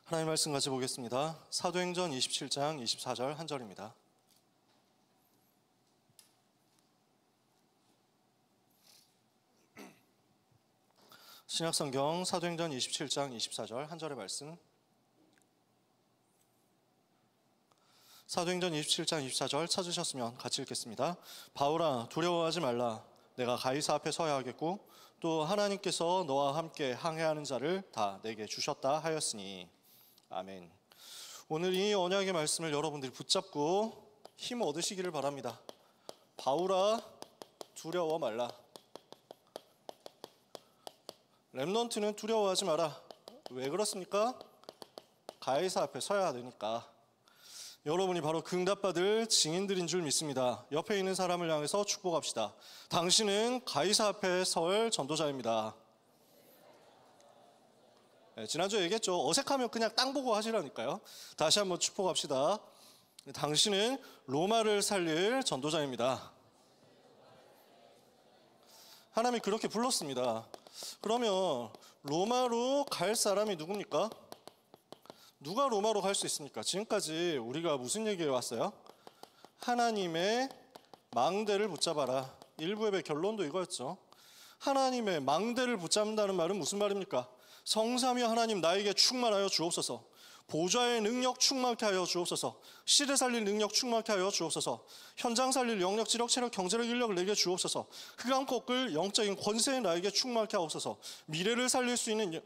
하나님 말씀 같이 보겠습니다. 사도행전 27장 24절 한 절입니다. 신약성경 사도행전 27장 24절 한 절의 말씀. 사도행전 27장 24절 찾으셨으면 같이 읽겠습니다. 바울아, 두려워하지 말라. 내가 가이사 앞에 서야 하겠고 또 하나님께서 너와 함께 항해하는 자를 다 내게 주셨다 하였으니. 아멘. 오늘 이 언약의 말씀을 여러분들이 붙잡고 힘 얻으시기를 바랍니다. 바울아, 두려워 말라. 렘넌트는 두려워하지 마라. 왜 그렇습니까? 가이사 앞에 서야 되니까. 여러분이 바로 응답받을 증인들인 줄 믿습니다. 옆에 있는 사람을 향해서 축복합시다. 당신은 가이사 앞에 설 전도자입니다. 네, 지난주에 얘기했죠. 어색하면 그냥 땅 보고 하시라니까요. 다시 한번 축복합시다. 당신은 로마를 살릴 전도자입니다. 하나님이 그렇게 불렀습니다. 그러면 로마로 갈 사람이 누굽니까? 누가 로마로 갈 수 있습니까? 지금까지 우리가 무슨 얘기해 왔어요? 하나님의 망대를 붙잡아라. 일부 예배 결론도 이거였죠. 하나님의 망대를 붙잡는다는 말은 무슨 말입니까? 성삼위 하나님 나에게 충만하여 주옵소서. 보좌의 능력 충만케 하여 주옵소서. 시대 살릴 능력 충만케 하여 주옵소서. 현장 살릴 영력, 지력, 체력, 경제력, 인력을 내게 주옵소서. 흑암 꺾을 영적인 권세에 나에게 충만케 하옵소서. 미래를 살릴 수 있는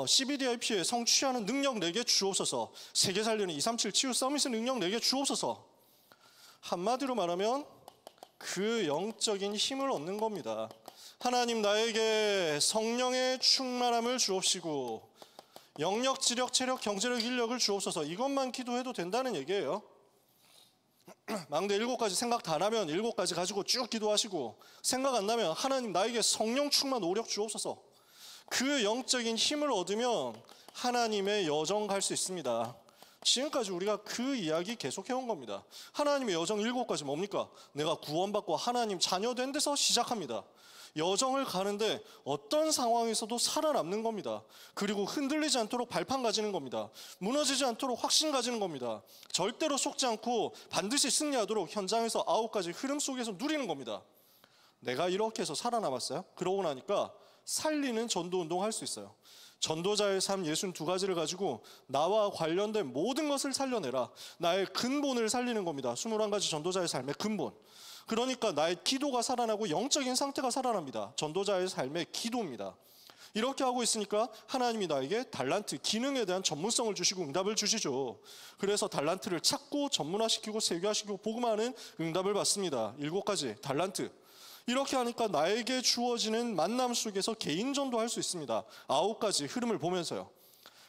CBDIP에 성취하는 능력 내게 주옵소서. 세계 살리는 237 치유 서밋의 능력 내게 주옵소서. 한마디로 말하면 그 영적인 힘을 얻는 겁니다. 하나님 나에게 성령의 충만함을 주옵시고 영력, 지력, 체력, 경제력, 인력을 주옵소서. 이것만 기도해도 된다는 얘기예요. 망대 7가지 생각 다 나면 7가지 가지고 쭉 기도하시고, 생각 안 나면 하나님 나에게 성령 충만 오력 주옵소서. 그 영적인 힘을 얻으면 하나님의 여정 갈 수 있습니다. 지금까지 우리가 그 이야기 계속해온 겁니다. 하나님의 여정 7가지 뭡니까? 내가 구원받고 하나님 자녀 된 데서 시작합니다. 여정을 가는데 어떤 상황에서도 살아남는 겁니다. 그리고 흔들리지 않도록 발판 가지는 겁니다. 무너지지 않도록 확신 가지는 겁니다. 절대로 속지 않고 반드시 승리하도록 현장에서 9가지 흐름 속에서 누리는 겁니다. 내가 이렇게 해서 살아남았어요. 그러고 나니까 살리는 전도운동 할 수 있어요. 전도자의 삶 62가지를 가지고 나와 관련된 모든 것을 살려내라. 나의 근본을 살리는 겁니다. 21가지 전도자의 삶의 근본. 그러니까 나의 기도가 살아나고 영적인 상태가 살아납니다. 전도자의 삶의 기도입니다. 이렇게 하고 있으니까 하나님이 나에게 달란트, 기능에 대한 전문성을 주시고 응답을 주시죠. 그래서 달란트를 찾고 전문화시키고 세교화시키고 복음하는 응답을 받습니다. 7가지 달란트. 이렇게 하니까 나에게 주어지는 만남 속에서 개인 전도할 수 있습니다. 9가지 흐름을 보면서요.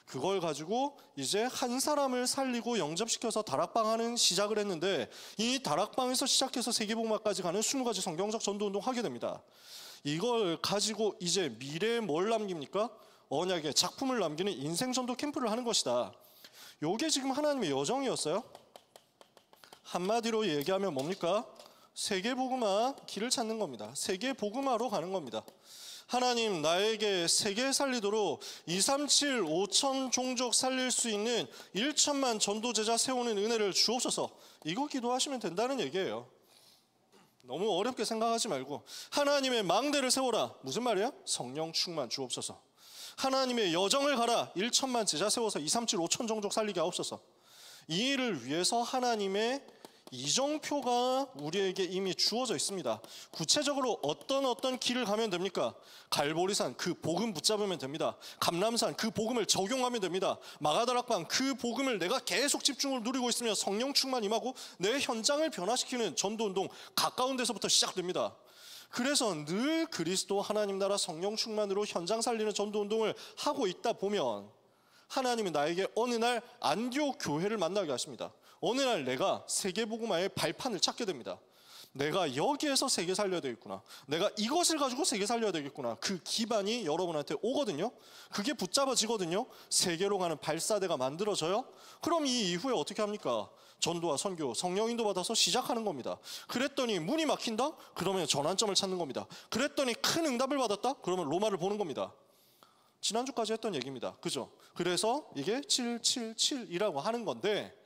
그걸 가지고 이제 한 사람을 살리고 영접시켜서 다락방하는 시작을 했는데, 이 다락방에서 시작해서 세계복음화까지 가는 20가지 성경적 전도운동 하게 됩니다. 이걸 가지고 이제 미래에 뭘 남깁니까? 언약의 작품을 남기는 인생전도 캠프를 하는 것이다. 이게 지금 하나님의 여정이었어요. 한마디로 얘기하면 뭡니까? 세계복음화 길을 찾는 겁니다. 세계복음화로 가는 겁니다. 하나님 나에게 세계 살리도록 237 5천 종족 살릴 수 있는 1천만 전도제자 세우는 은혜를 주옵소서. 이거 기도하시면 된다는 얘기예요. 너무 어렵게 생각하지 말고 하나님의 망대를 세워라. 무슨 말이야? 성령 충만 주옵소서. 하나님의 여정을 가라. 1천만 제자 세워서 237 5천 종족 살리게 하옵소서. 이 일을 위해서 하나님의 이정표가 우리에게 이미 주어져 있습니다. 구체적으로 어떤 길을 가면 됩니까? 갈보리산 그 복음 붙잡으면 됩니다. 감람산 그 복음을 적용하면 됩니다. 마가다락방 그 복음을 내가 계속 집중을 누리고 있으면 성령 충만 임하고 내 현장을 변화시키는 전도운동 가까운 데서부터 시작됩니다. 그래서 늘 그리스도 하나님 나라 성령 충만으로 현장 살리는 전도운동을 하고 있다 보면 하나님이 나에게 어느 날 안디옥 교회를 만나게 하십니다. 어느 날 내가 세계복음화의 발판을 찾게 됩니다. 내가 여기에서 세계 살려야 되겠구나. 내가 이것을 가지고 세계 살려야 되겠구나. 그 기반이 여러분한테 오거든요. 그게 붙잡아지거든요. 세계로 가는 발사대가 만들어져요. 그럼 이 이후에 어떻게 합니까? 전도와 선교, 성령 인도 받아서 시작하는 겁니다. 그랬더니 문이 막힌다? 그러면 전환점을 찾는 겁니다. 그랬더니 큰 응답을 받았다? 그러면 로마를 보는 겁니다. 지난주까지 했던 얘기입니다. 그죠? 그래서 이게 777이라고 하는 건데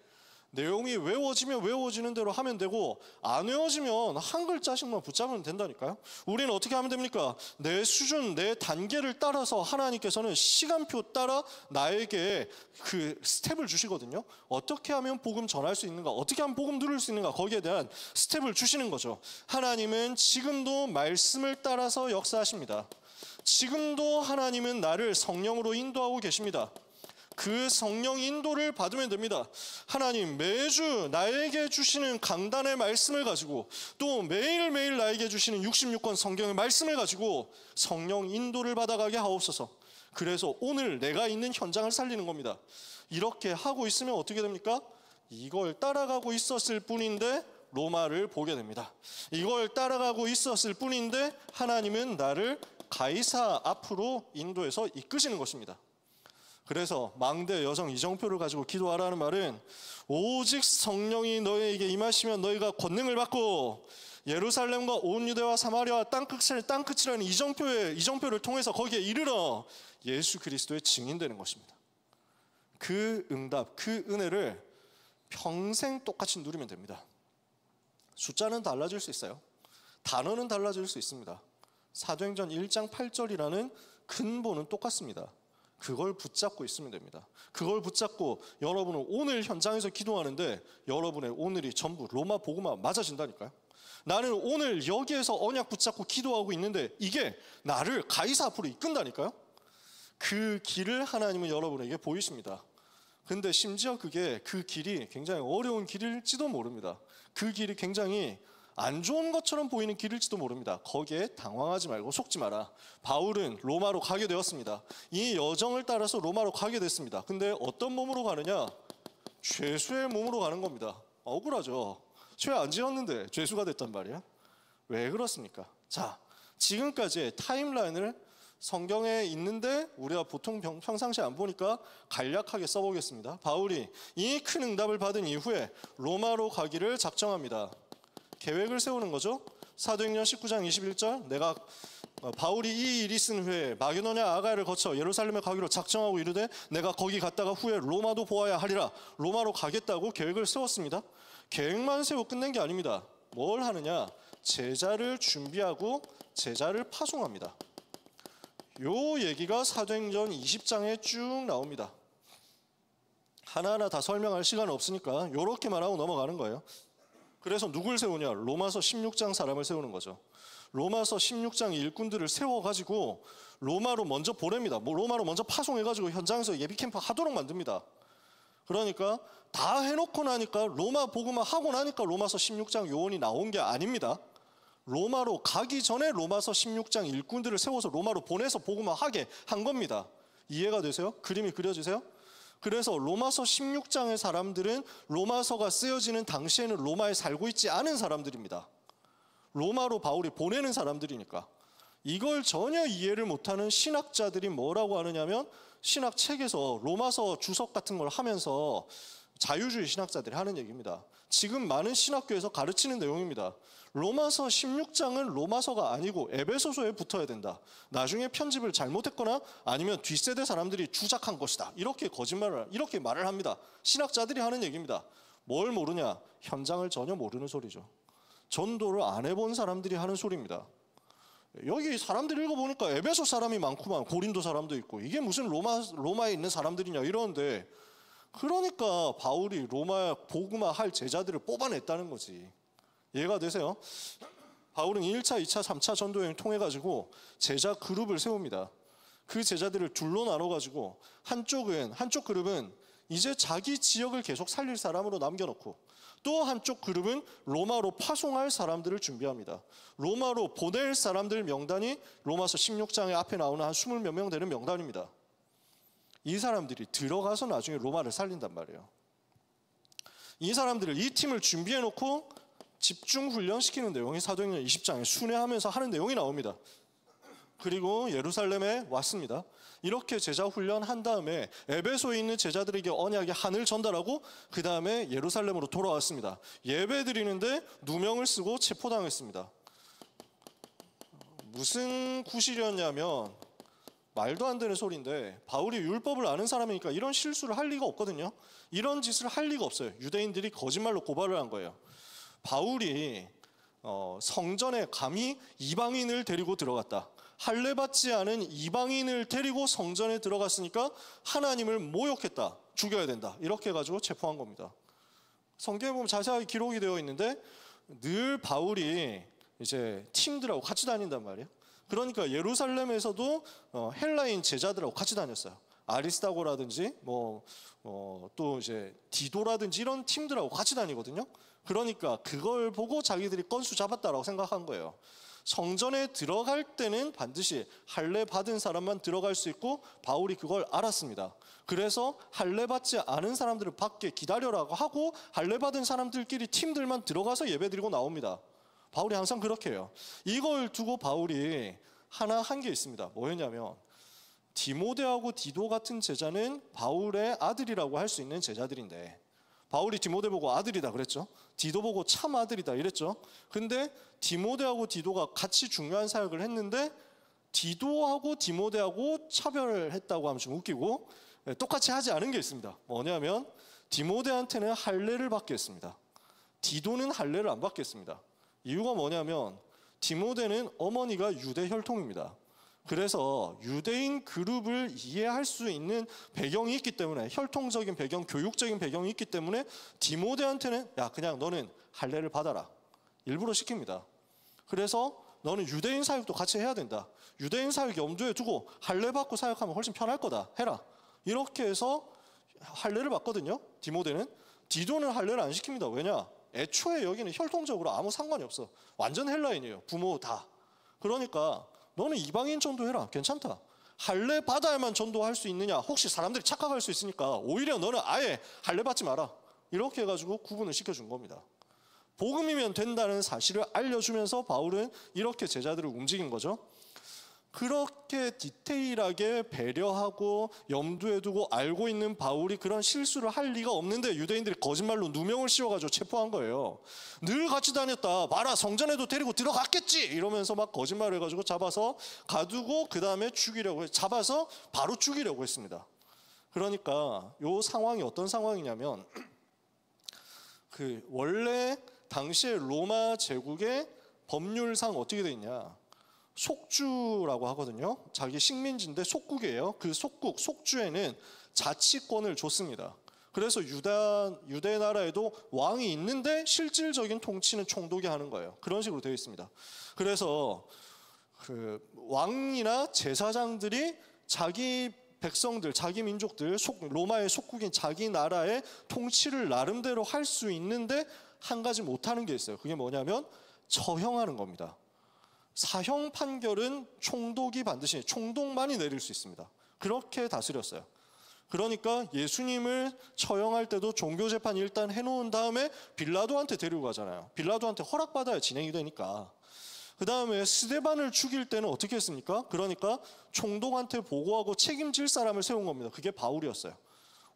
내용이 외워지면 외워지는 대로 하면 되고 안 외워지면 한 글자씩만 붙잡으면 된다니까요. 우리는 어떻게 하면 됩니까? 내 수준, 내 단계를 따라서 하나님께서는 시간표 따라 나에게 그 스텝을 주시거든요. 어떻게 하면 복음 전할 수 있는가? 어떻게 하면 복음 누릴 수 있는가? 거기에 대한 스텝을 주시는 거죠. 하나님은 지금도 말씀을 따라서 역사하십니다. 지금도 하나님은 나를 성령으로 인도하고 계십니다. 그 성령 인도를 받으면 됩니다. 하나님 매주 나에게 주시는 강단의 말씀을 가지고 또 매일매일 나에게 주시는 66권 성경의 말씀을 가지고 성령 인도를 받아가게 하옵소서. 그래서 오늘 내가 있는 현장을 살리는 겁니다. 이렇게 하고 있으면 어떻게 됩니까? 이걸 따라가고 있었을 뿐인데 로마를 보게 됩니다. 이걸 따라가고 있었을 뿐인데 하나님은 나를 가이사 앞으로 인도해서 이끄시는 것입니다. 그래서 망대 여성 이정표를 가지고 기도하라는 말은 오직 성령이 너희에게 임하시면 너희가 권능을 받고 예루살렘과 온 유대와 사마리아와 땅끝이라는 이정표를 통해서 거기에 이르러 예수 그리스도의 증인되는 것입니다. 그 응답, 그 은혜를 평생 똑같이 누리면 됩니다. 숫자는 달라질 수 있어요. 단어는 달라질 수 있습니다. 사도행전 1장 8절이라는 근본은 똑같습니다. 그걸 붙잡고 있으면 됩니다. 그걸 붙잡고 여러분은 오늘 현장에서 기도하는데 여러분의 오늘이 전부 로마 복음화 맞아진다니까요. 나는 오늘 여기에서 언약 붙잡고 기도하고 있는데 이게 나를 가이사 앞으로 이끈다니까요. 그 길을 하나님은 여러분에게 보이십니다. 근데 심지어 그 길이 굉장히 어려운 길일지도 모릅니다. 그 길이 굉장히 안 좋은 것처럼 보이는 길일지도 모릅니다. 거기에 당황하지 말고 속지 마라. 바울은 로마로 가게 되었습니다. 이 여정을 따라서 로마로 가게 됐습니다. 근데 어떤 몸으로 가느냐? 죄수의 몸으로 가는 겁니다. 억울하죠. 죄 안 지었는데 죄수가 됐단 말이야. 왜 그렇습니까? 자, 지금까지의 타임라인을 성경에 있는데 우리가 보통 평상시에 안 보니까 간략하게 써보겠습니다. 바울이 이 큰 응답을 받은 이후에 로마로 가기를 작정합니다. 계획을 세우는 거죠. 사도행전 19장 21절 내가 바울이 이 일이 있은 후에 마게도냐 아가야를 거쳐 예루살렘에 가기로 작정하고 이르되 내가 거기 갔다가 후에 로마도 보아야 하리라. 로마로 가겠다고 계획을 세웠습니다. 계획만 세우고 끝낸 게 아닙니다. 뭘 하느냐? 제자를 준비하고 제자를 파송합니다. 요 얘기가 사도행전 20장에 쭉 나옵니다. 하나하나 다 설명할 시간은 없으니까 요렇게만 하고 넘어가는 거예요. 그래서 누굴 세우냐? 로마서 16장 사람을 세우는 거죠. 로마서 16장 일꾼들을 세워가지고 로마로 먼저 보냅니다. 로마로 먼저 파송해가지고 현장에서 예비캠프 하도록 만듭니다. 그러니까 다 해놓고 나니까 로마 복음화 하고 나니까 로마서 16장 요원이 나온 게 아닙니다. 로마로 가기 전에 로마서 16장 일꾼들을 세워서 로마로 보내서 복음화하게 한 겁니다. 이해가 되세요? 그림이 그려지세요? 그래서 로마서 16장의 사람들은 로마서가 쓰여지는 당시에는 로마에 살고 있지 않은 사람들입니다. 로마로 바울이 보내는 사람들이니까. 이걸 전혀 이해를 못하는 신학자들이 뭐라고 하느냐면 신학책에서 로마서 주석 같은 걸 하면서 자유주의 신학자들이 하는 얘기입니다. 지금 많은 신학교에서 가르치는 내용입니다. 로마서 16장은 로마서가 아니고 에베소서에 붙어야 된다. 나중에 편집을 잘못했거나 아니면 뒷세대 사람들이 주작한 것이다. 이렇게 말을 합니다. 신학자들이 하는 얘기입니다. 뭘 모르냐? 현장을 전혀 모르는 소리죠. 전도를 안 해본 사람들이 하는 소리입니다. 여기 사람들 읽어보니까 에베소 사람이 많구만. 고린도 사람도 있고 이게 무슨 로마에 있는 사람들이냐 이러는데 그러니까 바울이 로마 복음화 할 제자들을 뽑아냈다는 거지. 이해가 되세요? 바울은 1차, 2차, 3차 전도여행을 통해 가지고 제자 그룹을 세웁니다. 그 제자들을 둘로 나눠 가지고 한쪽 그룹은 이제 자기 지역을 계속 살릴 사람으로 남겨놓고 또 한쪽 그룹은 로마로 파송할 사람들을 준비합니다. 로마로 보낼 사람들 명단이 로마서 16장에 앞에 나오는 한 20몇 명 되는 명단입니다. 이 사람들이 들어가서 나중에 로마를 살린단 말이에요. 이 사람들을 이 팀을 준비해놓고 집중 훈련시키는 내용이 사도행전 20장에 순회하면서 하는 내용이 나옵니다. 그리고 예루살렘에 왔습니다. 이렇게 제자 훈련한 다음에 에베소에 있는 제자들에게 언약의 한을 전달하고 그 다음에 예루살렘으로 돌아왔습니다. 예배 드리는데 누명을 쓰고 체포당했습니다. 무슨 구실이었냐면 말도 안 되는 소리인데 바울이 율법을 아는 사람이니까 이런 실수를 할 리가 없거든요. 이런 짓을 할 리가 없어요. 유대인들이 거짓말로 고발을 한 거예요. 바울이 성전에 감히 이방인을 데리고 들어갔다. 할례 받지 않은 이방인을 데리고 성전에 들어갔으니까 하나님을 모욕했다. 죽여야 된다. 이렇게 해가지고 체포한 겁니다. 성경에 보면 자세하게 기록이 되어 있는데 늘 바울이 이제 팀들하고 같이 다닌단 말이에요. 그러니까 예루살렘에서도 헬라인 제자들하고 같이 다녔어요. 아리스타고라든지 또 이제 디도라든지 이런 팀들하고 같이 다니거든요. 그러니까 그걸 보고 자기들이 건수 잡았다라고 생각한 거예요. 성전에 들어갈 때는 반드시 할례 받은 사람만 들어갈 수 있고 바울이 그걸 알았습니다. 그래서 할례 받지 않은 사람들을 밖에 기다려라고 하고 할례 받은 사람들끼리 팀들만 들어가서 예배드리고 나옵니다. 바울이 항상 그렇게 해요. 이걸 두고 바울이 하나 한 게 있습니다. 뭐였냐면 디모데하고 디도 같은 제자는 바울의 아들이라고 할 수 있는 제자들인데 바울이 디모데 보고 아들이다 그랬죠. 디도 보고 참 아들이다 이랬죠. 근데 디모데하고 디도가 같이 중요한 사역을 했는데 디도하고 디모데하고 차별을 했다고 하면 좀 웃기고 똑같이 하지 않은 게 있습니다. 뭐냐면 디모데한테는 할례를 받게 했습니다. 디도는 할례를 안 받게 했습니다. 이유가 뭐냐면 디모데는 어머니가 유대 혈통입니다. 그래서 유대인 그룹을 이해할 수 있는 배경이 있기 때문에 혈통적인 배경, 교육적인 배경이 있기 때문에 디모데한테는 야 그냥 너는 할례를 받아라. 일부러 시킵니다. 그래서 너는 유대인 사역도 같이 해야 된다. 유대인 사역 염두에 두고 할례 받고 사역하면 훨씬 편할 거다. 해라. 이렇게 해서 할례를 받거든요. 디모데는. 디도는 할례를 안 시킵니다. 왜냐? 애초에 여기는 혈통적으로 아무 상관이 없어. 완전 헬라인이에요. 부모 다. 그러니까 너는 이방인 전도해라. 괜찮다. 할례 받아야만 전도할 수 있느냐? 혹시 사람들이 착각할 수 있으니까 오히려 너는 아예 할례 받지 마라. 이렇게 해가지고 구분을 시켜준 겁니다. 복음이면 된다는 사실을 알려주면서 바울은 이렇게 제자들을 움직인 거죠. 그렇게 디테일하게 배려하고 염두에 두고 알고 있는 바울이 그런 실수를 할 리가 없는데 유대인들이 거짓말로 누명을 씌워가지고 체포한 거예요. 늘 같이 다녔다. 봐라 성전에도 데리고 들어갔겠지 이러면서 막 거짓말을 해가지고 잡아서 가두고 그 다음에 죽이려고 잡아서 바로 죽이려고 했습니다. 그러니까 이 상황이 어떤 상황이냐면 원래 당시에 로마 제국의 법률상 어떻게 돼 있냐, 속주라고 하거든요. 자기 식민지인데 속국이에요. 그 속주에는 자치권을 줬습니다. 그래서 유대 나라에도 왕이 있는데 실질적인 통치는 총독이 하는 거예요. 그런 식으로 되어 있습니다. 그래서 왕이나 제사장들이 자기 백성들, 자기 민족들, 로마의 속국인 자기 나라의 통치를 나름대로 할 수 있는데 한 가지 못하는 게 있어요. 그게 뭐냐면 처형하는 겁니다. 사형 판결은 총독만이 내릴 수 있습니다. 그렇게 다스렸어요. 그러니까 예수님을 처형할 때도 종교재판 일단 해놓은 다음에 빌라도한테 데리고 가잖아요. 빌라도한테 허락받아야 진행이 되니까. 그 다음에 스데반을 죽일 때는 어떻게 했습니까? 그러니까 총독한테 보고하고 책임질 사람을 세운 겁니다. 그게 바울이었어요.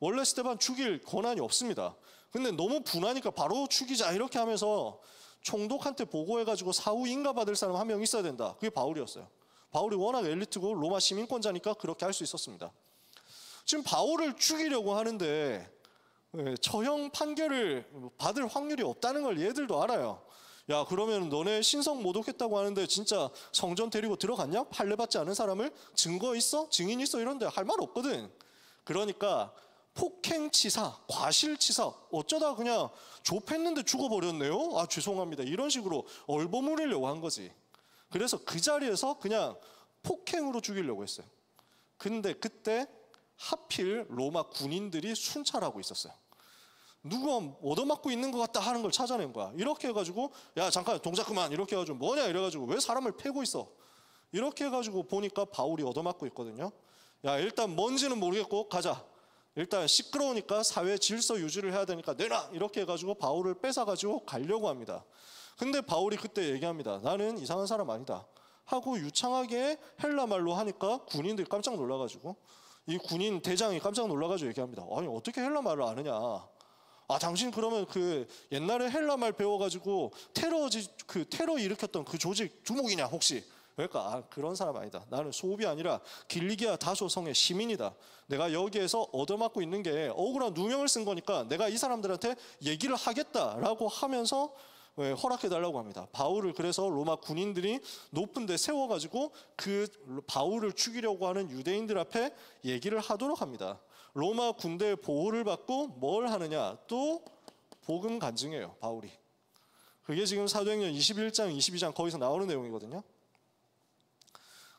원래 스데반 죽일 권한이 없습니다. 근데 너무 분하니까 바로 죽이자 이렇게 하면서 총독한테 보고해가지고 사후 인가받을 사람 한 명 있어야 된다. 그게 바울이었어요. 바울이 워낙 엘리트고 로마 시민권자니까 그렇게 할 수 있었습니다. 지금 바울을 죽이려고 하는데 처형 판결을 받을 확률이 없다는 걸 얘들도 알아요. 야 그러면 너네 신성 모독했다고 하는데 진짜 성전 데리고 들어갔냐? 할례 받지 않은 사람을? 증거 있어? 증인 있어? 이런데 할 말 없거든. 그러니까 폭행치사, 과실치사, 어쩌다 그냥 좁혔는데 죽어버렸네요. 아 죄송합니다. 이런 식으로 얼버무리려고 한 거지. 그래서 그 자리에서 그냥 폭행으로 죽이려고 했어요. 근데 그때 하필 로마 군인들이 순찰하고 있었어요. 누가 얻어맞고 있는 것 같다 하는 걸 찾아낸 거야. 이렇게 해가지고 야 잠깐 동작 그만 이렇게 해가지고 뭐냐 이래가지고 왜 사람을 패고 있어. 이렇게 해가지고 보니까 바울이 얻어맞고 있거든요. 야 일단 뭔지는 모르겠고 가자. 일단 시끄러우니까 사회 질서 유지를 해야 되니까 내놔 이렇게 해가지고 바울을 뺏어가지고 가려고 합니다. 근데 바울이 그때 얘기합니다. 나는 이상한 사람 아니다 하고 유창하게 헬라말로 하니까 군인들이 깜짝 놀라가지고 이 군인 대장이 깜짝 놀라가지고 얘기합니다. 아니 어떻게 헬라말을 아느냐. 아 당신 그러면 그 옛날에 헬라말 배워가지고 테러 일으켰던 그 조직 두목이냐 혹시 그러니까 그런 사람 아니다. 나는 소읍이 아니라 길리기아 다소 성의 시민이다. 내가 여기에서 얻어맞고 있는 게 억울한 누명을 쓴 거니까 내가 이 사람들한테 얘기를 하겠다라고 하면서 허락해달라고 합니다. 바울을 그래서 로마 군인들이 높은 데 세워가지고 그 바울을 죽이려고 하는 유대인들 앞에 얘기를 하도록 합니다. 로마 군대의 보호를 받고 뭘 하느냐? 또 복음 간증해요, 바울이. 그게 지금 사도행전 21장, 22장 거기서 나오는 내용이거든요.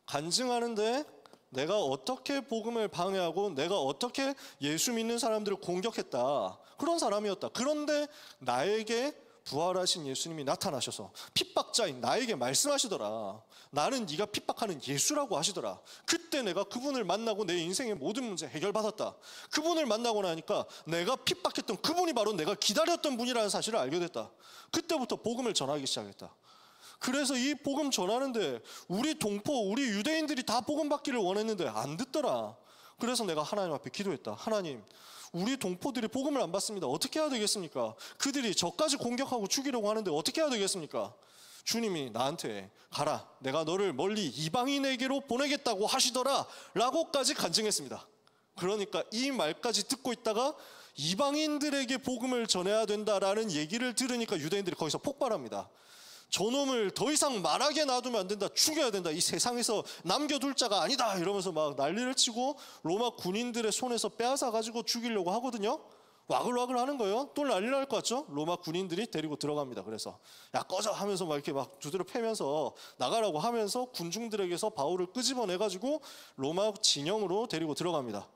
간증하는데 내가 어떻게 복음을 방해하고 내가 어떻게 예수 믿는 사람들을 공격했다. 그런 사람이었다. 그런데 나에게 부활하신 예수님이 나타나셔서 핍박자인 나에게 말씀하시더라. 나는 네가 핍박하는 예수라고 하시더라. 그때 내가 그분을 만나고 내 인생의 모든 문제 해결받았다. 그분을 만나고 나니까 내가 핍박했던 그분이 바로 내가 기다렸던 분이라는 사실을 알게 됐다. 그때부터 복음을 전하기 시작했다. 그래서 이 복음 전하는데 우리 동포, 우리 유대인들이 다 복음 받기를 원했는데 안 듣더라. 그래서 내가 하나님 앞에 기도했다. 하나님, 우리 동포들이 복음을 안 받습니다. 어떻게 해야 되겠습니까? 그들이 저까지 공격하고 죽이려고 하는데 어떻게 해야 되겠습니까? 주님이 나한테 가라. 내가 너를 멀리 이방인에게로 보내겠다고 하시더라. 라고까지 간증했습니다. 그러니까 이 말까지 듣고 있다가 이방인들에게 복음을 전해야 된다라는 얘기를 들으니까 유대인들이 거기서 폭발합니다. 저놈을 더 이상 말하게 놔두면 안 된다. 죽여야 된다. 이 세상에서 남겨둘 자가 아니다. 이러면서 막 난리를 치고 로마 군인들의 손에서 빼앗아 가지고 죽이려고 하거든요. 와글와글 하는 거예요. 또 난리 날 것 같죠? 로마 군인들이 데리고 들어갑니다. 그래서 야 꺼져 하면서 막 이렇게 막 두드려 패면서 나가라고 하면서 군중들에게서 바울을 끄집어내 가지고 로마 진영으로 데리고 들어갑니다.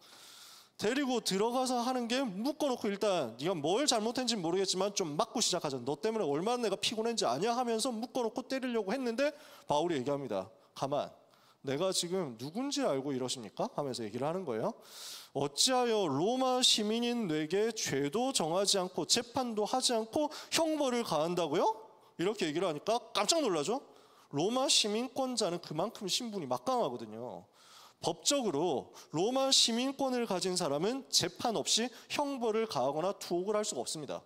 데리고 들어가서 하는 게 묶어놓고 일단 네가 뭘 잘못했는지 모르겠지만 좀 맞고 시작하자. 너 때문에 얼마나 내가 피곤했는지 아냐 하면서 묶어놓고 때리려고 했는데 바울이 얘기합니다. 가만, 내가 지금 누군지 알고 이러십니까? 하면서 얘기를 하는 거예요. 어찌하여 로마 시민인 내게 죄도 정하지 않고 재판도 하지 않고 형벌을 가한다고요? 이렇게 얘기를 하니까 깜짝 놀라죠. 로마 시민권자는 그만큼 신분이 막강하거든요. 법적으로 로마 시민권을 가진 사람은 재판 없이 형벌을 가하거나 투옥을 할 수가 없습니다.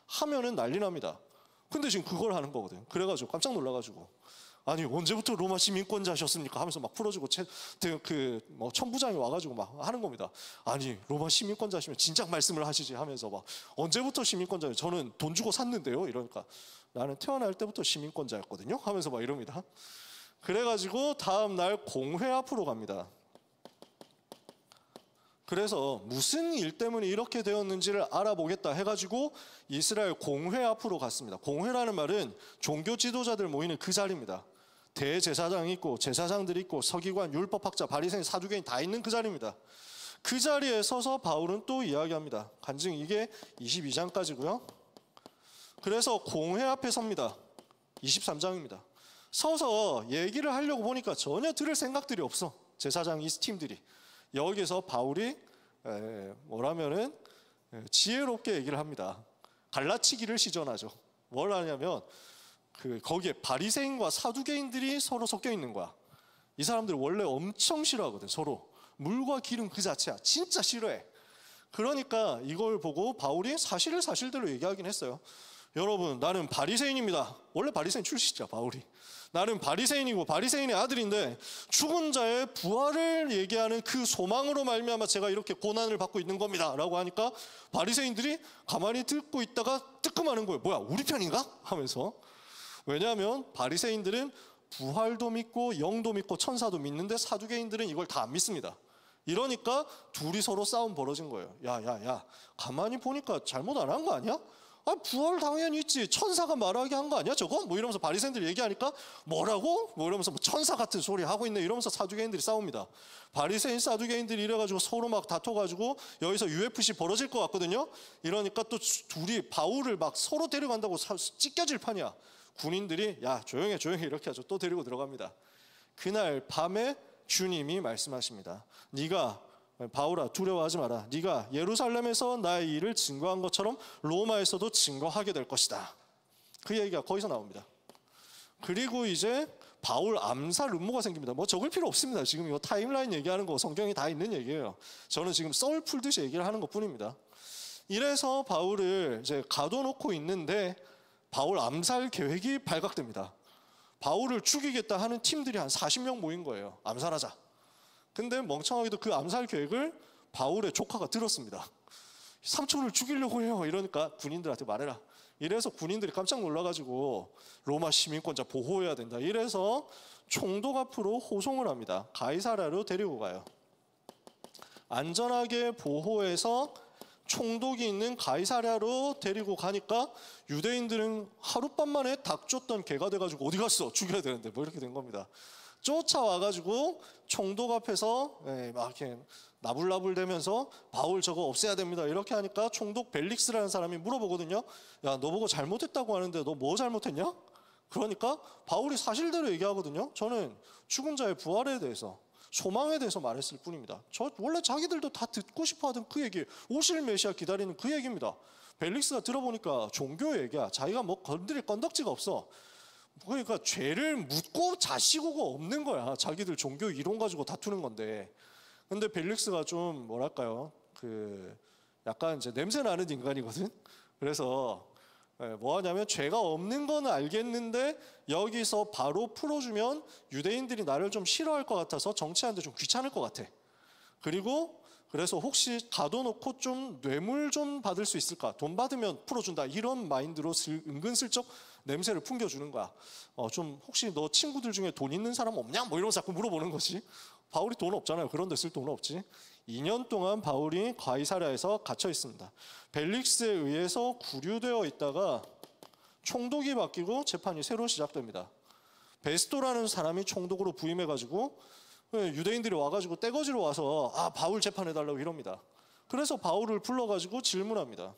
하면은 난리 납니다. 근데 지금 그걸 하는 거거든요. 그래가지고 깜짝 놀라가지고 아니 언제부터 로마 시민권자셨습니까? 하면서 막 풀어주고 천부장이 와가지고 막 하는 겁니다. 아니 로마 시민권자시면 진작 말씀을 하시지 하면서 막 언제부터 시민권자예요? 저는 돈 주고 샀는데요. 이러니까 나는 태어날 때부터 시민권자였거든요. 하면서 막 이럽니다. 그래가지고 다음 날 공회 앞으로 갑니다. 그래서 무슨 일 때문에 이렇게 되었는지를 알아보겠다 해가지고 이스라엘 공회 앞으로 갔습니다. 공회라는 말은 종교 지도자들 모이는 그 자리입니다. 대제사장이 있고 제사장들이 있고 서기관, 율법학자, 바리새인, 사두개인 다 있는 그 자리입니다. 그 자리에 서서 바울은 또 이야기합니다. 간증 이게 22장까지고요. 그래서 공회 앞에 섭니다. 23장입니다. 서서 얘기를 하려고 보니까 전혀 들을 생각들이 없어. 제사장 이 팀들이. 여기서 바울이 뭐라면은 지혜롭게 얘기를 합니다. 갈라치기를 시전하죠. 뭘 하냐면 거기에 바리새인과 사두개인들이 서로 섞여 있는 거야. 이 사람들 원래 엄청 싫어하거든. 서로 물과 기름 그 자체야. 진짜 싫어해. 그러니까 이걸 보고 바울이 사실을 사실대로 얘기하긴 했어요. 여러분, 나는 바리새인입니다. 원래 바리새인 출신이죠, 바울이. 나는 바리새인이고 바리새인의 아들인데 죽은 자의 부활을 얘기하는 그 소망으로 말미암아 제가 이렇게 고난을 받고 있는 겁니다. 라고 하니까 바리새인들이 가만히 듣고 있다가 뜨끔하는 거예요. 뭐야, 우리 편인가? 하면서. 왜냐하면 바리새인들은 부활도 믿고 영도 믿고 천사도 믿는데 사두개인들은 이걸 다 안 믿습니다. 이러니까 둘이 서로 싸움 벌어진 거예요. 야, 가만히 보니까 잘못 안 한 거 아니야? 부활 당연히 있지. 천사가 말하게 한 거 아니야 저거? 뭐 이러면서 바리새인들이 얘기하니까 뭐라고? 뭐 이러면서 천사 같은 소리 하고 있네 이러면서 사두개인들이 싸웁니다. 바리새인 사두개인들이 이래가지고 서로 막 다퉈가지고 여기서 UFC 벌어질 것 같거든요. 이러니까 또 둘이 바울을 막 서로 데려간다고 찢겨질 판이야. 군인들이 야 조용해 이렇게 하죠. 또 데리고 들어갑니다. 그날 밤에 주님이 말씀하십니다. 네가 바울아 두려워하지 마라. 네가 예루살렘에서 나의 일을 증거한 것처럼 로마에서도 증거하게 될 것이다. 그 얘기가 거기서 나옵니다. 그리고 이제 바울 암살 음모가 생깁니다. 뭐 적을 필요 없습니다. 지금 이거 타임라인 얘기하는 거 성경에 다 있는 얘기예요. 저는 지금 썰 풀듯이 얘기를 하는 것뿐입니다. 이래서 바울을 이제 가둬놓고 있는데 바울 암살 계획이 발각됩니다. 바울을 죽이겠다 하는 팀들이 한 40명 모인 거예요. 암살하자. 근데 멍청하게도 그 암살 계획을 바울의 조카가 들었습니다. 삼촌을 죽이려고 해요. 이러니까 군인들한테 말해라. 이래서 군인들이 깜짝 놀라가지고 로마 시민권자 보호해야 된다. 이래서 총독 앞으로 호송을 합니다. 가이사랴로 데리고 가요. 안전하게 보호해서 총독이 있는 가이사랴로 데리고 가니까 유대인들은 하룻밤 만에 닭 쫓던 개가 돼가지고 어디 갔어? 죽여야 되는데 뭐 이렇게 된 겁니다. 쫓아와가지고 총독 앞에서 막 이렇게 나불나불 대면서 바울 저거 없애야 됩니다. 이렇게 하니까 총독 벨릭스라는 사람이 물어보거든요. 야, 너 보고 잘못했다고 하는데 너 뭐 잘못했냐? 그러니까 바울이 사실대로 얘기하거든요. 저는 죽은 자의 부활에 대해서, 소망에 대해서 말했을 뿐입니다. 원래 자기들도 다 듣고 싶어하던 그 얘기, 오실 메시아 기다리는 그 얘기입니다. 벨릭스가 들어보니까 종교 얘기야. 자기가 뭐 건드릴 건덕지가 없어. 그러니까 죄를 묻고 자시고가 없는 거야. 자기들 종교 이론 가지고 다투는 건데. 근데 벨릭스가 좀 뭐랄까요, 약간 이제 냄새 나는 인간이거든. 그래서 뭐 하냐면 죄가 없는 건 알겠는데 여기서 바로 풀어주면 유대인들이 나를 좀 싫어할 것 같아서 정치하는데 좀 귀찮을 것 같아. 그래서 혹시 가둬놓고 좀 뇌물 좀 받을 수 있을까? 돈 받으면 풀어준다. 이런 마인드로 은근슬쩍 냄새를 풍겨주는 거야. 좀 혹시 너 친구들 중에 돈 있는 사람 없냐? 뭐 이러면서 자꾸 물어보는 거지. 바울이 돈 없잖아요. 그런 데 쓸 돈 없지. 2년 동안 바울이 가이사랴에서 갇혀 있습니다. 벨릭스에 의해서 구류되어 있다가 총독이 바뀌고 재판이 새로 시작됩니다. 베스토라는 사람이 총독으로 부임해가지고 유대인들이 와가지고 떼거지로 와서 바울 재판해달라고 이럽니다. 그래서 바울을 불러가지고 질문합니다.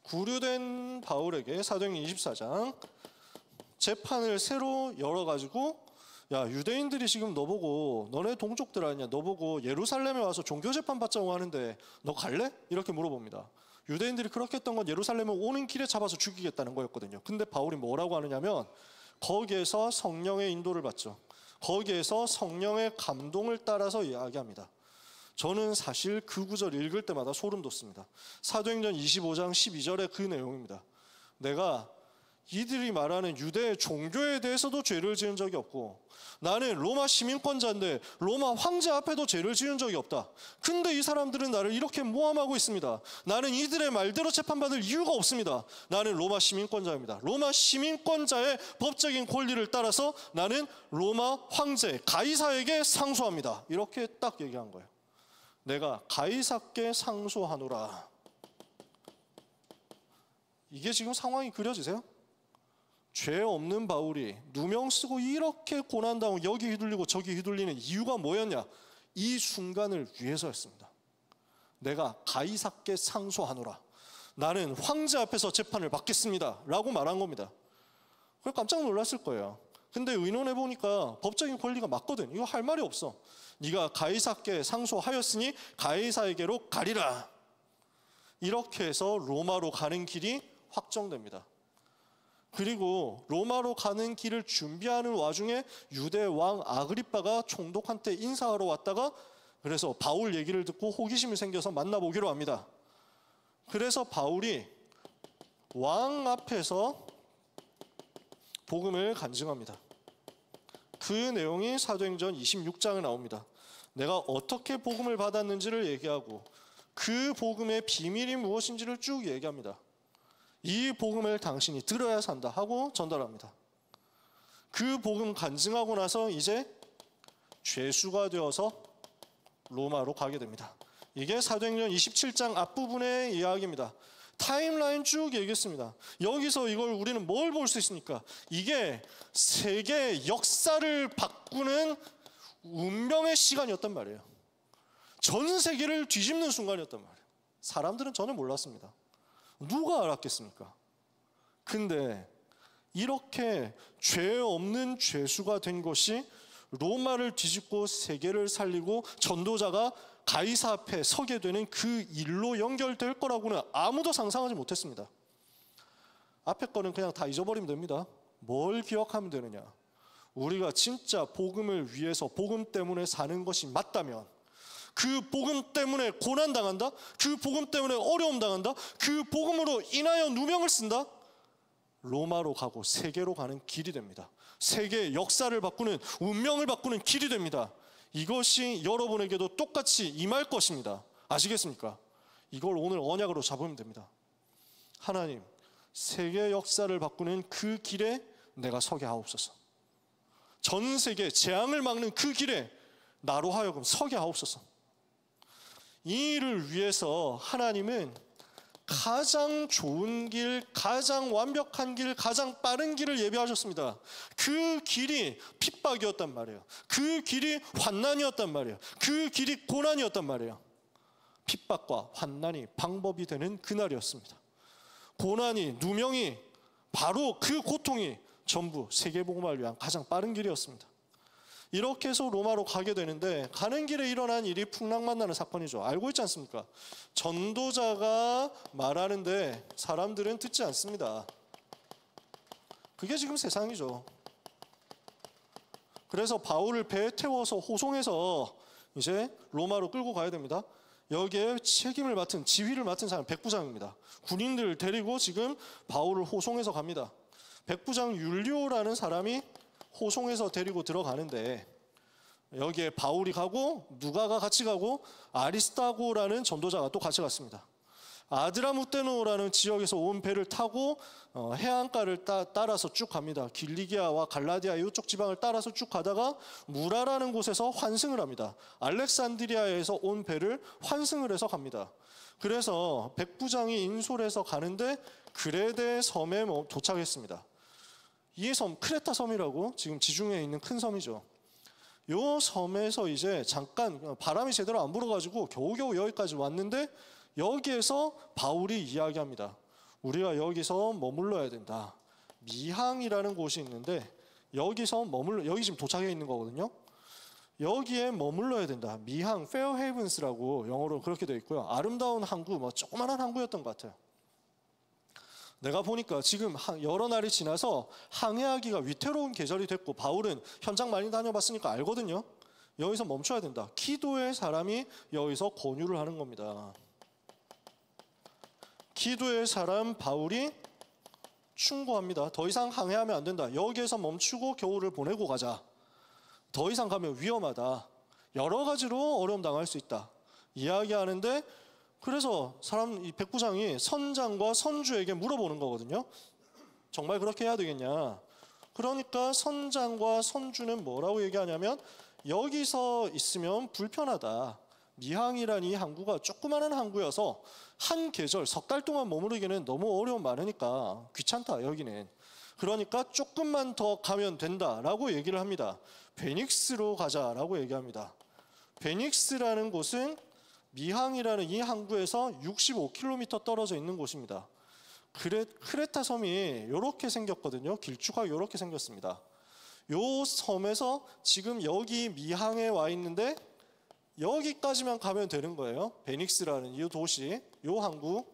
구류된 바울에게 사도행전 24장 재판을 새로 열어가지고 야, 유대인들이 지금 너 보고, 너네 동족들 아니야, 너 보고 예루살렘에 와서 종교재판 받자고 하는데 너 갈래? 이렇게 물어봅니다. 유대인들이 그렇게 했던 건 예루살렘에 오는 길에 잡아서 죽이겠다는 거였거든요. 근데 바울이 뭐라고 하느냐면 거기에서 성령의 인도를 받죠. 거기에서 성령의 감동을 따라서 이야기합니다. 저는 사실 그 구절 읽을 때마다 소름 돋습니다. 사도행전 25장 12절의 그 내용입니다. 내가 이들이 말하는 유대 종교에 대해서도 죄를 지은 적이 없고 나는 로마 시민권자인데 로마 황제 앞에도 죄를 지은 적이 없다. 근데 이 사람들은 나를 이렇게 모함하고 있습니다. 나는 이들의 말대로 재판받을 이유가 없습니다. 나는 로마 시민권자입니다. 로마 시민권자의 법적인 권리를 따라서 나는 로마 황제 가이사에게 상소합니다. 이렇게 딱 얘기한 거예요. 내가 가이사께 상소하노라. 이게 지금 상황이 그려지세요? 죄 없는 바울이 누명 쓰고 이렇게 고난당하고 여기 휘둘리고 저기 휘둘리는 이유가 뭐였냐? 이 순간을 위해서였습니다. 내가 가이사께 상소하노라. 나는 황제 앞에서 재판을 받겠습니다. 라고 말한 겁니다. 그래서 깜짝 놀랐을 거예요. 근데 의논해 보니까 법적인 권리가 맞거든. 이거 할 말이 없어. 네가 가이사께 상소하였으니 가이사에게로 가리라. 이렇게 해서 로마로 가는 길이 확정됩니다. 그리고 로마로 가는 길을 준비하는 와중에 유대 왕 아그리빠가 총독한테 인사하러 왔다가 그래서 바울 얘기를 듣고 호기심이 생겨서 만나보기로 합니다. 그래서 바울이 왕 앞에서 복음을 간증합니다. 그 내용이 사도행전 26장에 나옵니다. 내가 어떻게 복음을 받았는지를 얘기하고 그 복음의 비밀이 무엇인지를 쭉 얘기합니다. 이 복음을 당신이 들어야 산다 하고 전달합니다. 그 복음 간증하고 나서 이제 죄수가 되어서 로마로 가게 됩니다. 이게 사도행전 27장 앞부분의 이야기입니다. 타임라인 쭉 얘기했습니다. 여기서 이걸 우리는 뭘 볼 수 있습니까? 이게 세계 역사를 바꾸는 운명의 시간이었단 말이에요. 전 세계를 뒤집는 순간이었단 말이에요. 사람들은 전혀 몰랐습니다. 누가 알았겠습니까? 근데 이렇게 죄 없는 죄수가 된 것이 로마를 뒤집고 세계를 살리고 전도자가 가이사 앞에 서게 되는 그 일로 연결될 거라고는 아무도 상상하지 못했습니다. 앞에 거는 그냥 다 잊어버리면 됩니다. 뭘 기억하면 되느냐? 우리가 진짜 복음을 위해서 복음 때문에 사는 것이 맞다면 그 복음 때문에 고난당한다? 그 복음 때문에 어려움 당한다? 그 복음으로 인하여 누명을 쓴다? 로마로 가고 세계로 가는 길이 됩니다. 세계의 역사를 바꾸는, 운명을 바꾸는 길이 됩니다. 이것이 여러분에게도 똑같이 임할 것입니다. 아시겠습니까? 이걸 오늘 언약으로 잡으면 됩니다. 하나님, 세계 역사를 바꾸는 그 길에 내가 서게 하옵소서. 전 세계 재앙을 막는 그 길에 나로 하여금 서게 하옵소서. 이 일을 위해서 하나님은 가장 좋은 길, 가장 완벽한 길, 가장 빠른 길을 예비하셨습니다. 그 길이 핍박이었단 말이에요. 그 길이 환난이었단 말이에요. 그 길이 고난이었단 말이에요. 핍박과 환난이 방법이 되는 그날이었습니다. 고난이, 누명이, 바로 그 고통이 전부 세계복음화를 위한 가장 빠른 길이었습니다. 이렇게 해서 로마로 가게 되는데, 가는 길에 일어난 일이 풍랑 만나는 사건이죠. 알고 있지 않습니까? 전도자가 말하는데 사람들은 듣지 않습니다. 그게 지금 세상이죠. 그래서 바울을 배에 태워서 호송해서 이제 로마로 끌고 가야 됩니다. 여기에 책임을 맡은, 지휘를 맡은 사람 백부장입니다. 군인들을 데리고 지금 바울을 호송해서 갑니다. 백부장 율리오라는 사람이 호송해서 데리고 들어가는데, 여기에 바울이 가고 누가가 같이 가고 아리스타고라는 전도자가 또 같이 갔습니다. 아드라무테노라는 지역에서 온 배를 타고 해안가를 따라서 쭉 갑니다. 길리기아와 갈라디아 이쪽 지방을 따라서 쭉 가다가 무라라는 곳에서 환승을 합니다. 알렉산드리아에서 온 배를 환승을 해서 갑니다. 그래서 백부장이 인솔해서 가는데 그레데 섬에 도착했습니다. 이 섬, 크레타 섬이라고 지금 지중해에 있는 큰 섬이죠. 이 섬에서 이제 잠깐 바람이 제대로 안 불어가지고 겨우겨우 여기까지 왔는데, 여기에서 바울이 이야기합니다. 우리가 여기서 머물러야 된다. 미항이라는 곳이 있는데 여기서 여기 지금 도착해 있는 거거든요. 여기에 머물러야 된다. 미항, 페어헤이븐스라고 영어로 그렇게 되어 있고요. 아름다운 항구, 조그만한 항구였던 것 같아요. 내가 보니까 지금 여러 날이 지나서 항해하기가 위태로운 계절이 됐고, 바울은 현장 많이 다녀봤으니까 알거든요. 여기서 멈춰야 된다. 기도의 사람이 여기서 권유를 하는 겁니다. 기도의 사람 바울이 충고합니다. 더 이상 항해하면 안 된다. 여기에서 멈추고 겨울을 보내고 가자. 더 이상 가면 위험하다. 여러 가지로 어려움 당할 수 있다. 이야기하는데, 그래서 이 백부장이 선장과 선주에게 물어보는 거거든요. 정말 그렇게 해야 되겠냐? 그러니까 선장과 선주는 뭐라고 얘기하냐면, 여기서 있으면 불편하다. 미항이란 이 항구가 조그마한 항구여서 한 계절, 석 달 동안 머무르기는 너무 어려움 많으니까 귀찮다, 여기는. 그러니까 조금만 더 가면 된다라고 얘기를 합니다. 베닉스로 가자라고 얘기합니다. 베닉스라는 곳은 미항이라는 이 항구에서 65km 떨어져 있는 곳입니다. 크레타 섬이 이렇게 생겼거든요. 길쭉하게 이렇게 생겼습니다. 이 섬에서 지금 여기 미항에 와 있는데 여기까지만 가면 되는 거예요. 베닉스라는 이 도시, 이 항구.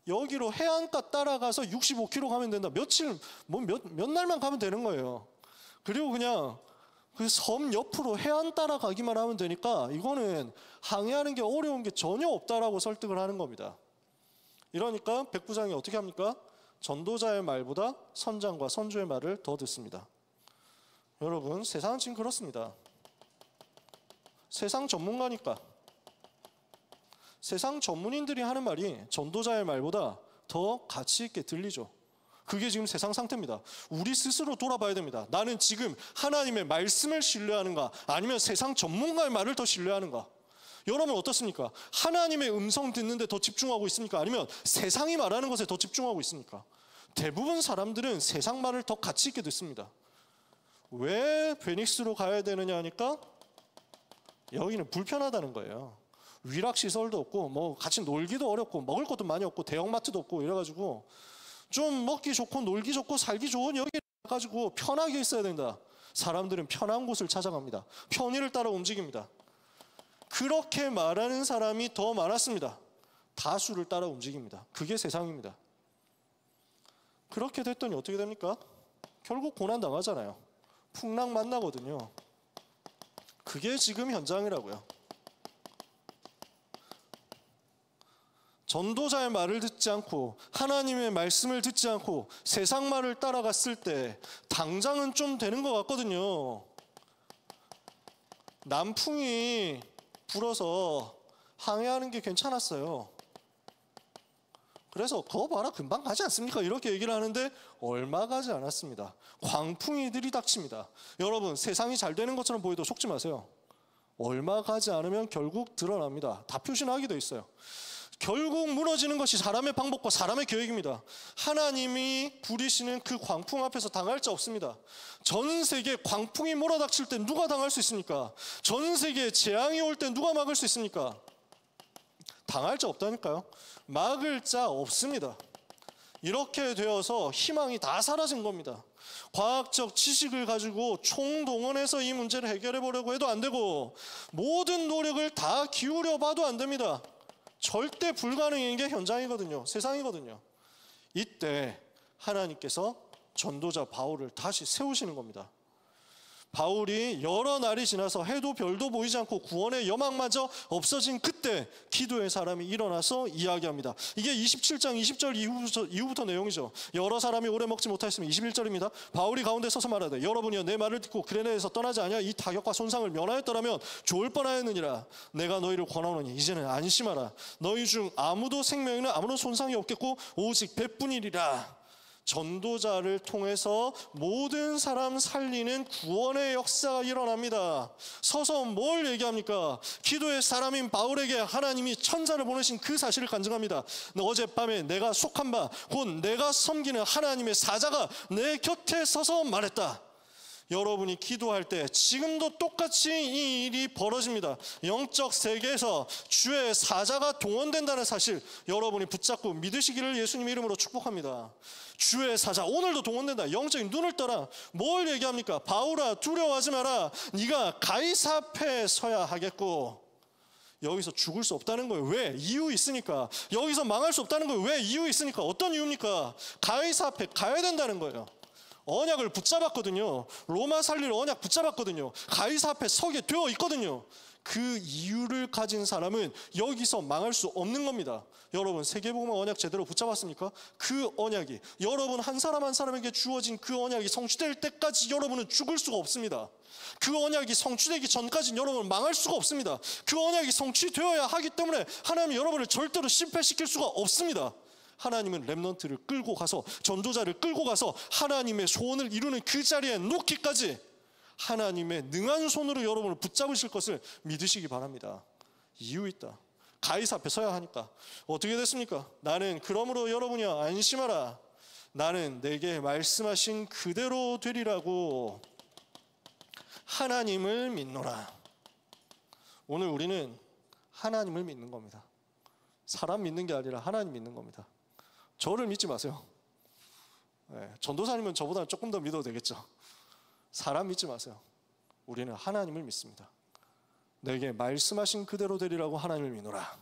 여기로 해안가 따라가서 65km 가면 된다. 몇 날만 가면 되는 거예요. 그리고 그냥 그 섬 옆으로 해안 따라가기만 하면 되니까 이거는 항해하는 게 어려운 게 전혀 없다라고 설득을 하는 겁니다. 이러니까 백부장이 어떻게 합니까? 전도자의 말보다 선장과 선주의 말을 더 듣습니다. 여러분, 세상은 지금 그렇습니다. 세상 전문가니까, 세상 전문인들이 하는 말이 전도자의 말보다 더 가치 있게 들리죠. 그게 지금 세상 상태입니다. 우리 스스로 돌아봐야 됩니다. 나는 지금 하나님의 말씀을 신뢰하는가, 아니면 세상 전문가의 말을 더 신뢰하는가? 여러분 어떻습니까? 하나님의 음성 듣는데 더 집중하고 있습니까? 아니면 세상이 말하는 것에 더 집중하고 있습니까? 대부분 사람들은 세상 말을 더 가치 있게 듣습니다. 왜 베닉스로 가야 되느냐 하니까 여기는 불편하다는 거예요. 위락시설도 없고 같이 놀기도 어렵고 먹을 것도 많이 없고 대형마트도 없고 이래가지고 좀 먹기 좋고 놀기 좋고 살기 좋은 여기 가지고 편하게 있어야 된다. 사람들은 편한 곳을 찾아갑니다. 편의를 따라 움직입니다. 그렇게 말하는 사람이 더 많았습니다. 다수를 따라 움직입니다. 그게 세상입니다. 그렇게 됐더니 어떻게 됩니까? 결국 고난 당하잖아요. 풍랑 만나거든요. 그게 지금 현장이라고요. 전도자의 말을 듣지 않고 하나님의 말씀을 듣지 않고 세상 말을 따라갔을 때 당장은 좀 되는 것 같거든요. 남풍이 불어서 항해하는 게 괜찮았어요. 그래서 그거 봐라 금방 가지 않습니까? 이렇게 얘기를 하는데 얼마 가지 않았습니다. 광풍이 들이닥칩니다. 여러분, 세상이 잘 되는 것처럼 보여도 속지 마세요. 얼마 가지 않으면 결국 드러납니다. 다 표시나게 돼 있어요. 결국 무너지는 것이 사람의 방법과 사람의 계획입니다. 하나님이 부리시는 그 광풍 앞에서 당할 자 없습니다. 전 세계 광풍이 몰아닥칠 때 누가 당할 수 있습니까? 전 세계에 재앙이 올 때 누가 막을 수 있습니까? 당할 자 없다니까요. 막을 자 없습니다. 이렇게 되어서 희망이 다 사라진 겁니다. 과학적 지식을 가지고 총동원해서 이 문제를 해결해 보려고 해도 안 되고 모든 노력을 다 기울여 봐도 안 됩니다. 절대 불가능인 게 현장이거든요. 세상이거든요. 이때 하나님께서 전도자 바울을 다시 세우시는 겁니다. 바울이 여러 날이 지나서 해도 별도 보이지 않고 구원의 여망마저 없어진 그때 기도의 사람이 일어나서 이야기합니다. 이게 27장 20절 이후부터 내용이죠. 여러 사람이 오래 먹지 못하였으면 21절입니다. 바울이 가운데 서서 말하되 여러분이여 내 말을 듣고 그레네에서 떠나지 아니하 이 타격과 손상을 면하였더라면 좋을 뻔하였느니라. 내가 너희를 권하노니 이제는 안심하라. 너희 중 아무도 생명에는 아무런 손상이 없겠고 오직 배뿐이리라. 전도자를 통해서 모든 사람 살리는 구원의 역사가 일어납니다. 서서 뭘 얘기합니까? 기도의 사람인 바울에게 하나님이 천사를 보내신 그 사실을 간증합니다. 어젯밤에 내가 속한 바 곧 내가 섬기는 하나님의 사자가 내 곁에 서서 말했다. 여러분이 기도할 때 지금도 똑같이 이 일이 벌어집니다. 영적 세계에서 주의 사자가 동원된다는 사실 여러분이 붙잡고 믿으시기를 예수님 이름으로 축복합니다. 주의 사자 오늘도 동원된다. 영적인 눈을 떠라. 뭘 얘기합니까? 바울아 두려워하지 마라. 네가 가이사 앞에 서야 하겠고. 여기서 죽을 수 없다는 거예요. 왜? 이유 있으니까. 여기서 망할 수 없다는 거예요. 왜? 이유 있으니까. 어떤 이유입니까? 가이사 앞에 가야 된다는 거예요. 언약을 붙잡았거든요. 로마 살릴 언약 붙잡았거든요. 가이사 앞에 서게 되어 있거든요. 그 이유를 가진 사람은 여기서 망할 수 없는 겁니다. 여러분 세계복음화 언약 제대로 붙잡았습니까? 그 언약이 여러분 한 사람 한 사람에게 주어진 그 언약이 성취될 때까지 여러분은 죽을 수가 없습니다. 그 언약이 성취되기 전까지는 여러분은 망할 수가 없습니다. 그 언약이 성취되어야 하기 때문에 하나님이 여러분을 절대로 실패시킬 수가 없습니다. 하나님은 렘넌트를 끌고 가서 전도자를 끌고 가서 하나님의 소원을 이루는 그 자리에 놓기까지 하나님의 능한 손으로 여러분을 붙잡으실 것을 믿으시기 바랍니다. 이유 있다. 가이사 앞에 서야 하니까. 어떻게 됐습니까? 나는 그러므로 여러분이여 안심하라. 나는 내게 말씀하신 그대로 되리라고 하나님을 믿노라. 오늘 우리는 하나님을 믿는 겁니다. 사람 믿는 게 아니라 하나님 믿는 겁니다. 저를 믿지 마세요. 전도사님은 저보다 조금 더 믿어도 되겠죠. 사람 믿지 마세요. 우리는 하나님을 믿습니다. 내게 말씀하신 그대로 되리라고 하나님을 믿노라.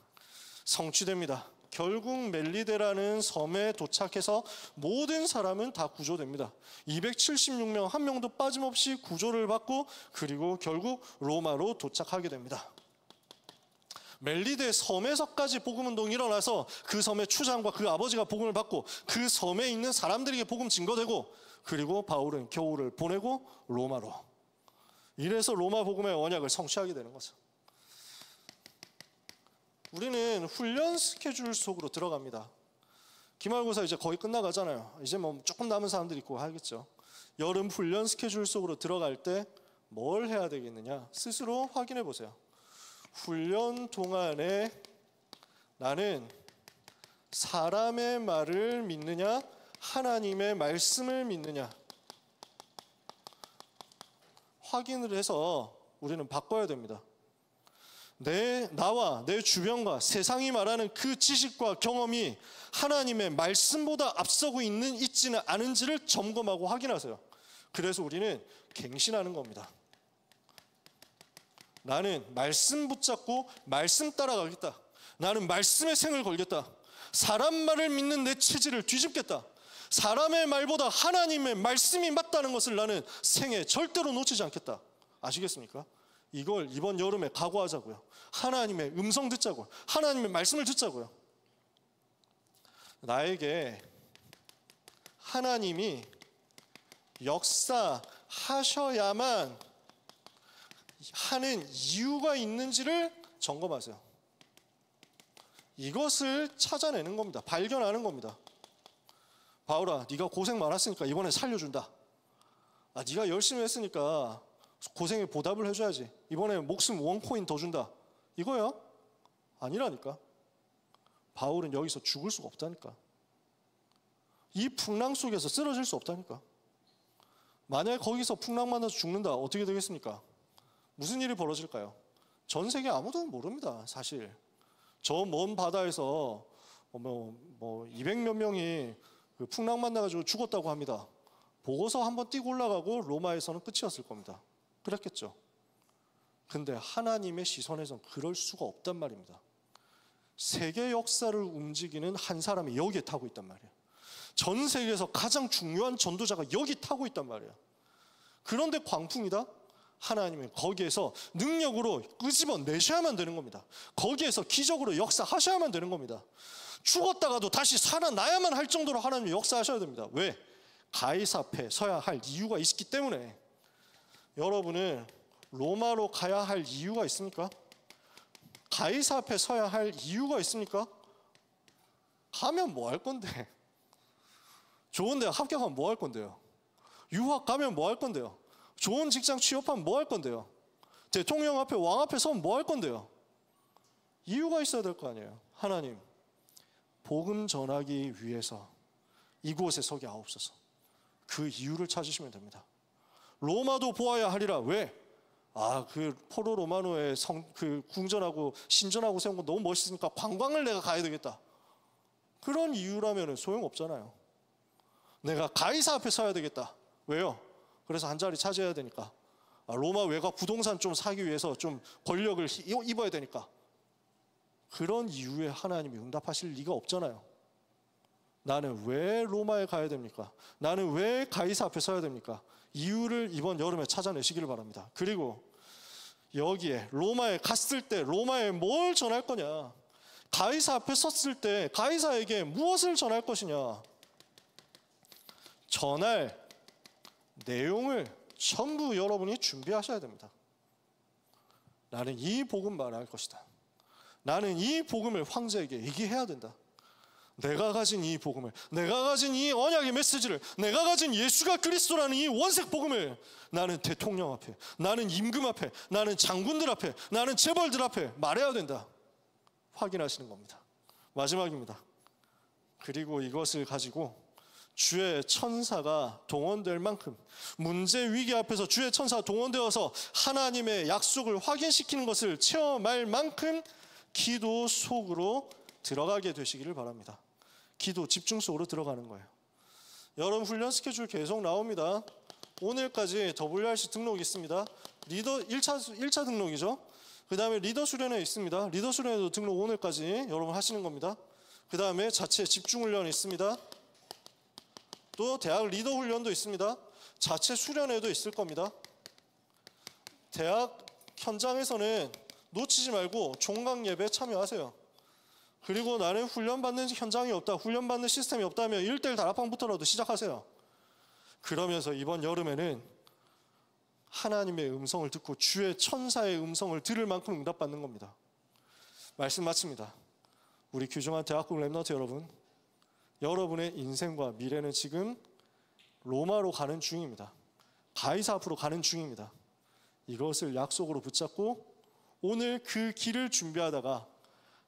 성취됩니다. 결국 멜리데라는 섬에 도착해서 모든 사람은 다 구조됩니다. 276명 한 명도 빠짐없이 구조를 받고 그리고 결국 로마로 도착하게 됩니다. 멜리데 섬에서까지 복음운동이 일어나서 그 섬의 추장과 그 아버지가 복음을 받고 그 섬에 있는 사람들에게 복음 증거되고 그리고 바울은 겨울을 보내고 로마로. 이래서 로마 복음의 언약을 성취하게 되는 거죠. 우리는 훈련 스케줄 속으로 들어갑니다. 기말고사 이제 거의 끝나가잖아요. 이제 뭐 조금 남은 사람들이 있고 하겠죠. 여름 훈련 스케줄 속으로 들어갈 때 뭘 해야 되겠느냐? 스스로 확인해 보세요. 훈련 동안에 나는 사람의 말을 믿느냐 하나님의 말씀을 믿느냐 확인을 해서 우리는 바꿔야 됩니다. 나와 내 주변과 세상이 말하는 그 지식과 경험이 하나님의 말씀보다 앞서고 있지는 않은지를 점검하고 확인하세요. 그래서 우리는 갱신하는 겁니다. 나는 말씀 붙잡고 말씀 따라가겠다. 나는 말씀의 생을 걸겠다. 사람 말을 믿는 내 체질을 뒤집겠다. 사람의 말보다 하나님의 말씀이 맞다는 것을 나는 생에 절대로 놓치지 않겠다. 아시겠습니까? 이걸 이번 여름에 각오하자고요. 하나님의 음성 듣자고요. 하나님의 말씀을 듣자고요. 나에게 하나님이 역사하셔야만 하는 이유가 있는지를 점검하세요. 이것을 찾아내는 겁니다. 발견하는 겁니다. 바울아, 네가 고생 많았으니까 이번에 살려준다. 네가 열심히 했으니까 고생에 보답을 해줘야지. 이번에 목숨 원코인 더 준다. 이거야? 아니라니까. 바울은 여기서 죽을 수가 없다니까. 이 풍랑 속에서 쓰러질 수 없다니까. 만약에 거기서 풍랑 만나서 죽는다, 어떻게 되겠습니까? 무슨 일이 벌어질까요? 전 세계 아무도 모릅니다, 사실. 저 먼 바다에서 200몇 명이 그 풍랑 만나가지고 죽었다고 합니다. 보고서 한번 뛰고 올라가고 로마에서는 끝이었을 겁니다. 그랬겠죠. 근데 하나님의 시선에선 그럴 수가 없단 말입니다. 세계 역사를 움직이는 한 사람이 여기에 타고 있단 말이에요. 전 세계에서 가장 중요한 전도자가 여기 타고 있단 말이에요. 그런데 광풍이다? 하나님은 거기에서 능력으로 끄집어내셔야만 되는 겁니다. 거기에서 기적으로 역사하셔야만 되는 겁니다. 죽었다가도 다시 살아나야만 할 정도로 하나님이 역사하셔야 됩니다. 왜? 가이사 앞에 서야 할 이유가 있기 때문에. 여러분은 로마로 가야 할 이유가 있습니까? 가이사 앞에 서야 할 이유가 있습니까? 가면 뭐 할 건데? 좋은 대학 합격하면 뭐 할 건데요? 유학 가면 뭐 할 건데요? 좋은 직장 취업하면 뭐 할 건데요? 대통령 앞에 왕 앞에 서면 뭐 할 건데요? 이유가 있어야 될 거 아니에요. 하나님, 복음 전하기 위해서 이곳에 서게 하옵소서. 그 이유를 찾으시면 됩니다. 로마도 보아야 하리라. 왜? 그 포로 로마노의 그 궁전하고 신전하고 세운 거 너무 멋있으니까 관광을 내가 가야 되겠다. 그런 이유라면 소용없잖아요. 내가 가이사 앞에 서야 되겠다. 왜요? 그래서 한 자리 차지해야 되니까. 로마 외곽 부동산 좀 사기 위해서 좀 권력을 입어야 되니까. 그런 이유에 하나님이 응답하실 리가 없잖아요. 나는 왜 로마에 가야 됩니까? 나는 왜 가이사 앞에 서야 됩니까? 이유를 이번 여름에 찾아내시기를 바랍니다. 그리고 여기에 로마에 갔을 때 로마에 뭘 전할 거냐? 가이사 앞에 섰을 때 가이사에게 무엇을 전할 것이냐? 전할 내용을 전부 여러분이 준비하셔야 됩니다. 나는 이 복음 말할 것이다. 나는 이 복음을 황제에게 얘기해야 된다. 내가 가진 이 복음을, 내가 가진 이 언약의 메시지를, 내가 가진 예수가 그리스도라는 이 원색 복음을 나는 대통령 앞에, 나는 임금 앞에, 나는 장군들 앞에, 나는 재벌들 앞에 말해야 된다. 확인하시는 겁니다. 마지막입니다. 그리고 이것을 가지고 주의 천사가 동원될 만큼, 문제 위기 앞에서 주의 천사가 동원되어서 하나님의 약속을 확인시키는 것을 체험할 만큼 기도 속으로 들어가게 되시기를 바랍니다. 기도 집중 속으로 들어가는 거예요. 여러분 훈련 스케줄 계속 나옵니다. 오늘까지 WRC 등록이 있습니다. 리더 1차 등록이죠. 그 다음에 리더 수련회 있습니다. 리더 수련회도 등록 오늘까지 여러분 하시는 겁니다. 그 다음에 자체 집중 훈련이 있습니다. 또 대학 리더 훈련도 있습니다. 자체 수련회도 있을 겁니다. 대학 현장에서는 놓치지 말고 종강 예배 참여하세요. 그리고 나는 훈련받는 현장이 없다, 훈련받는 시스템이 없다면 1:1 다락방부터라도 시작하세요. 그러면서 이번 여름에는 하나님의 음성을 듣고 주의 천사의 음성을 들을 만큼 응답받는 겁니다. 말씀 마칩니다. 우리 귀중한 대학국 랩넌트 여러분, 여러분의 인생과 미래는 지금 로마로 가는 중입니다. 가이사 앞으로 가는 중입니다. 이것을 약속으로 붙잡고 오늘 그 길을 준비하다가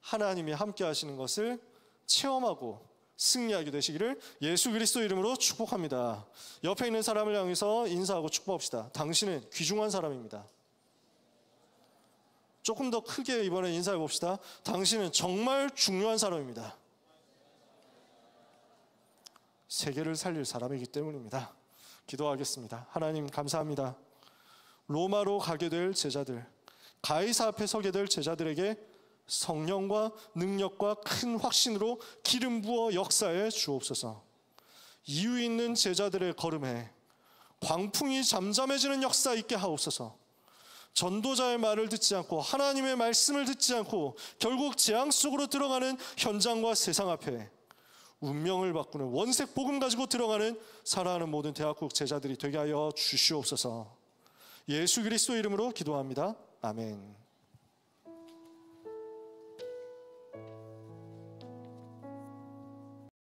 하나님이 함께 하시는 것을 체험하고 승리하게 되시기를 예수 그리스도 이름으로 축복합니다. 옆에 있는 사람을 향해서 인사하고 축복합시다. 당신은 귀중한 사람입니다. 조금 더 크게 이번에 인사해 봅시다. 당신은 정말 중요한 사람입니다. 세계를 살릴 사람이기 때문입니다. 기도하겠습니다. 하나님 감사합니다. 로마로 가게 될 제자들, 가이사 앞에 서게 될 제자들에게 성령과 능력과 큰 확신으로 기름 부어 역사해 주옵소서. 이유 있는 제자들의 걸음에 광풍이 잠잠해지는 역사 있게 하옵소서. 전도자의 말을 듣지 않고 하나님의 말씀을 듣지 않고 결국 재앙 속으로 들어가는 현장과 세상 앞에 운명을 바꾸는 원색 복음 가지고 들어가는 사랑하는 모든 대학국 제자들이 되게 하여 주시옵소서. 예수 그리스도 이름으로 기도합니다. 아멘.